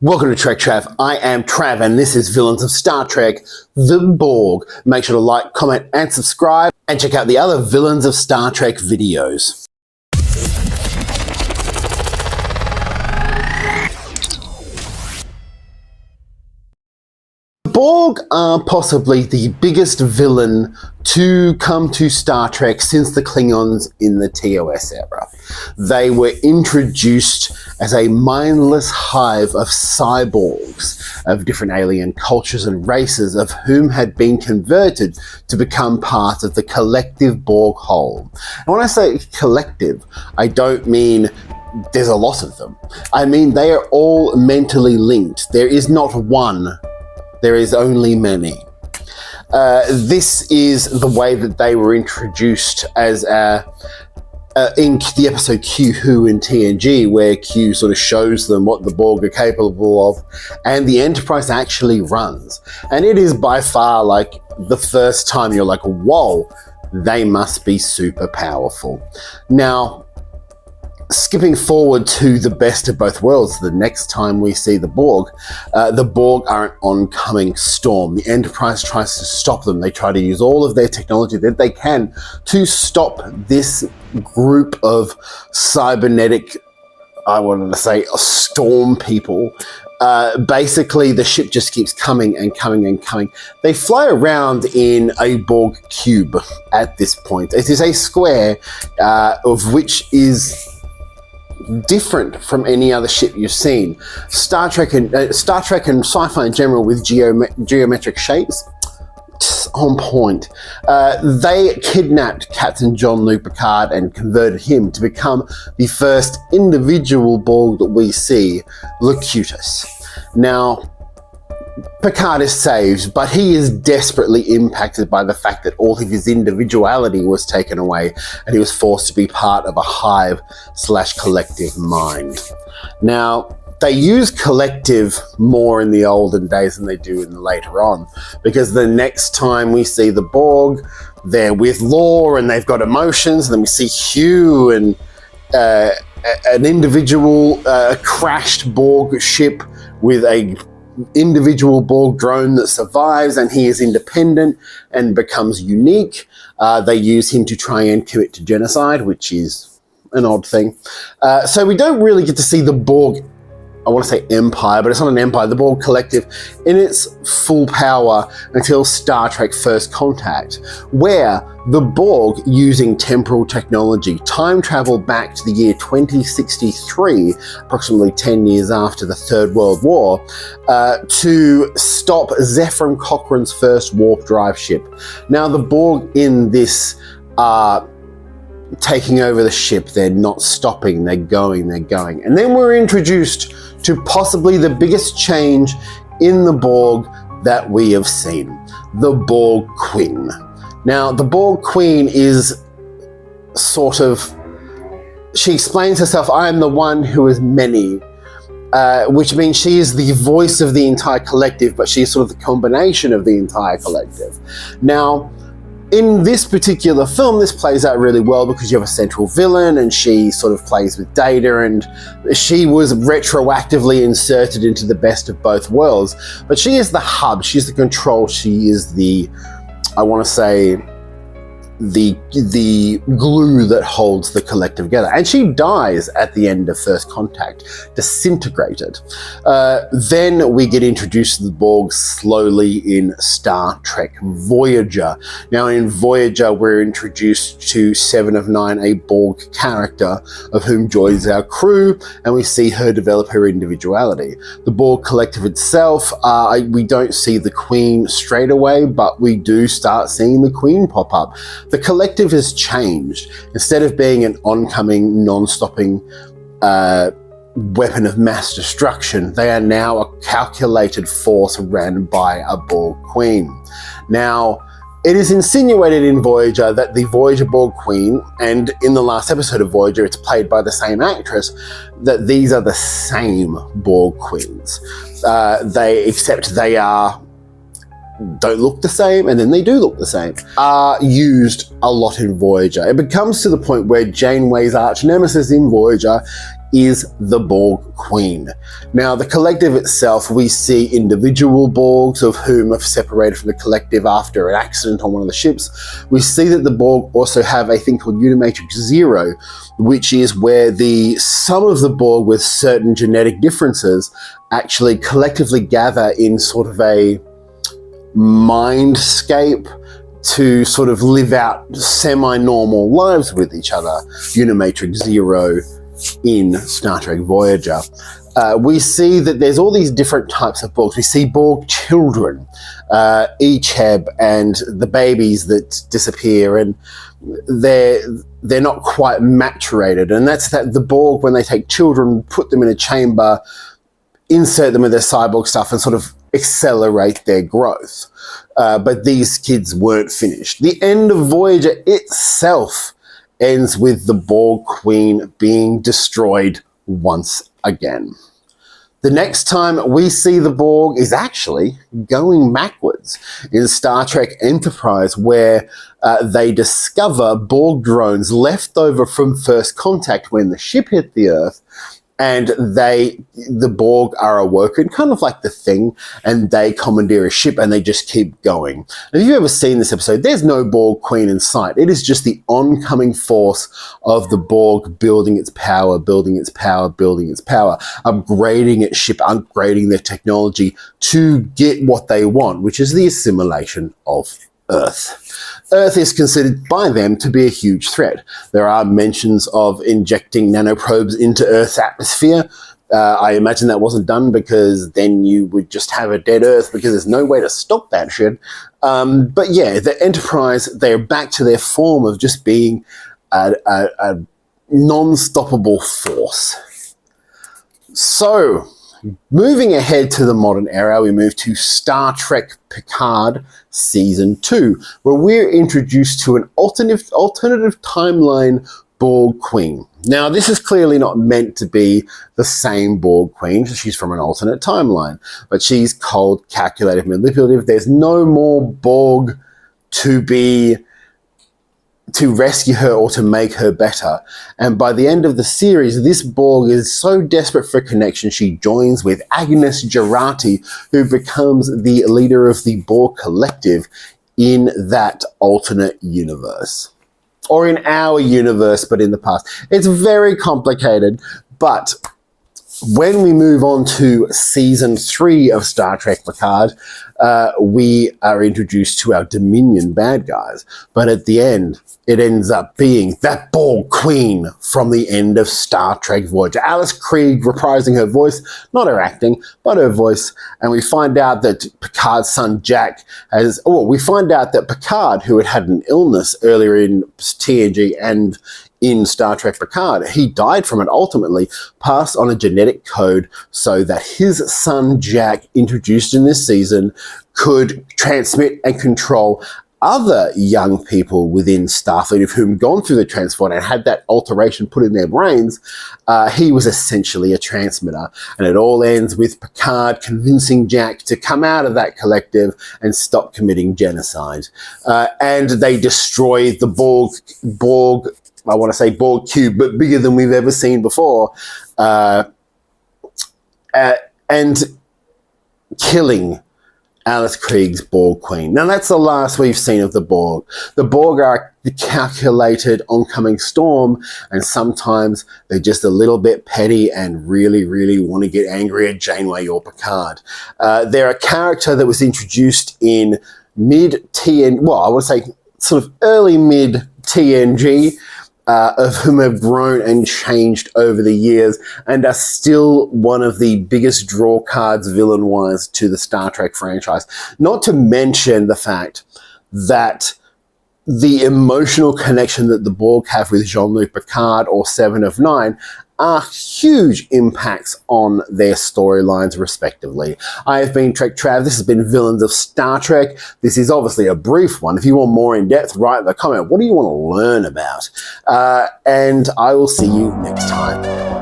Welcome to Trek Trav. I am Trav and this is Villains of Star Trek, the Borg. Make sure to like, comment and subscribe and check out the other Villains of Star Trek videos. Borg are possibly the biggest villain to come to Star Trek since the Klingons in the TOS era. They were introduced as a mindless hive of cyborgs of different alien cultures and races, of whom had been converted to become part of the collective Borg whole. And when I say collective, I don't mean there's a lot of them. I mean they are all mentally linked. There is not one. There is only many. This is the way that they were introduced as in the episode Q Who in TNG, where Q sort of shows them what the Borg are capable of, and the Enterprise actually runs. And it is by far like the first time you're like, whoa, they must be super powerful. Now, skipping forward to the best of both worlds, the next time we see the Borg are an oncoming storm. The Enterprise tries to stop them. They try to use all of their technology that they can to stop this group of cybernetic, I wanted to say, storm people. Basically, the ship just keeps coming and coming and coming. They fly around in a Borg cube at this point. It is a square of which is different from any other ship you've seen. Star Trek and sci-fi in general with geometric shapes, on point. They kidnapped Captain Jean-Luc Picard and converted him to become the first individual Borg that we see, Locutus. Now, Picard is saved, but he is desperately impacted by the fact that all of his individuality was taken away and he was forced to be part of a hive/collective mind. Now, they use collective more in the olden days than they do in the later on, because the next time we see the Borg, they're with Lore and they've got emotions, and then we see Hugh and an individual crashed Borg ship with a individual Borg drone that survives, and he is independent and becomes unique. They use him to try and commit to genocide, which is an odd thing. So we don't really get to see the Borg, I want to say empire, but it's not an empire, the Borg collective in its full power until Star Trek First Contact, where the Borg, using temporal technology, time travel back to the year 2063, approximately 10 years after the Third World War, to stop Zefram Cochrane's first warp drive ship. Now, the Borg in this are taking over the ship. They're not stopping, they're going. And then we're introduced to possibly the biggest change in the Borg that we have seen, the Borg Queen. Now, the Borg Queen is sort of, she explains herself, I am the one who is many, which means she is the voice of the entire collective, but she is sort of the combination of the entire collective. Now, in this particular film, this plays out really well because you have a central villain and she sort of plays with Data, and she was retroactively inserted into the best of both worlds. But she is the hub, she's the control, she is the, I want to say, the glue that holds the collective together. And she dies at the end of First Contact, disintegrated. Then we get introduced to the Borg slowly in Star Trek Voyager. Now, in Voyager, we're introduced to 7 of 9, a Borg character, of whom joins our crew, and we see her develop her individuality. The Borg collective itself, we don't see the Queen straight away, but we do start seeing the Queen pop up. The collective has changed. Instead of being an oncoming, non-stopping weapon of mass destruction, they are now a calculated force ran by a Borg Queen. Now, it is insinuated in Voyager that the Voyager Borg Queen, and in the last episode of Voyager, it's played by the same actress, that these are the same Borg Queens. Except they don't look the same, and then they do look the same, are used a lot in Voyager. It becomes to the point where Janeway's arch nemesis in Voyager is the Borg Queen. Now, the collective itself, we see individual Borgs of whom have separated from the collective after an accident on one of the ships. We see that the Borg also have a thing called Unimatrix Zero, which is where some of the Borg with certain genetic differences actually collectively gather in sort of a mindscape to sort of live out semi-normal lives with each other. Unimatrix Zero in Star Trek Voyager. We see that there's all these different types of Borgs. We see Borg children, Echeb and the babies that disappear, and they're not quite maturated. And that's that the Borg, when they take children, put them in a chamber, insert them with their cyborg stuff and sort of accelerate their growth. But these kids weren't finished. The end of Voyager itself ends with the Borg Queen being destroyed once again. The next time we see the Borg is actually going backwards in Star Trek Enterprise, where they discover Borg drones left over from First Contact when the ship hit the Earth, and the Borg are awoken, kind of like the Thing, and they commandeer a ship and they just keep going. And if you've ever seen this episode, there's no Borg Queen in sight. It is just the oncoming force of the Borg building its power, building its power, building its power, upgrading its ship, upgrading their technology to get what they want, which is the assimilation of Earth. Earth is considered by them to be a huge threat. There are mentions of injecting nanoprobes into Earth's atmosphere. I imagine that wasn't done because then you would just have a dead Earth, because there's no way to stop that shit. But yeah, the Enterprise, they're back to their form of just being a non-stoppable force. So, moving ahead to the modern era, we move to Star Trek Picard Season 2, where we're introduced to an alternative timeline Borg Queen. Now, this is clearly not meant to be the same Borg Queen. She's from an alternate timeline, but she's cold, calculated, manipulative. There's no more Borg to rescue her or to make her better. And by the end of the series, this Borg is so desperate for connection, she joins with Agnes Jurati, who becomes the leader of the Borg collective in that alternate universe. Or in our universe, but in the past. It's very complicated, but when we move on to Season 3 of Star Trek Picard, we are introduced to our Dominion bad guys. But at the end, it ends up being that Borg Queen from the end of Star Trek Voyager. Alice Krieg reprising her voice, not her acting, but her voice. And we find out that Picard's son Jack we find out that Picard, who had an illness earlier in TNG and in Star Trek Picard, he died from it ultimately, passed on a genetic code so that his son Jack, introduced in this season, could transmit and control other young people within Starfleet of whom gone through the transport and had that alteration put in their brains. He was essentially a transmitter. And it all ends with Picard convincing Jack to come out of that collective and stop committing genocide. And they destroy the Borg, I want to say Borg cube, but bigger than we've ever seen before, and killing Alice Krieg's Borg Queen. Now, that's the last we've seen of the Borg. The Borg are the calculated oncoming storm, and sometimes they're just a little bit petty and really, really want to get angry at Janeway or Picard. They're a character that was introduced in sort of early mid-TNG, of whom have grown and changed over the years and are still one of the biggest draw cards villain-wise to the Star Trek franchise. Not to mention the fact that the emotional connection that the Borg have with Jean-Luc Picard or Seven of Nine are huge impacts on their storylines respectively. I have been Trek Trav. This has been Villains of Star Trek. This is obviously a brief one. If you want more in depth, write in the comment. What do you want to learn about? And I will see you next time.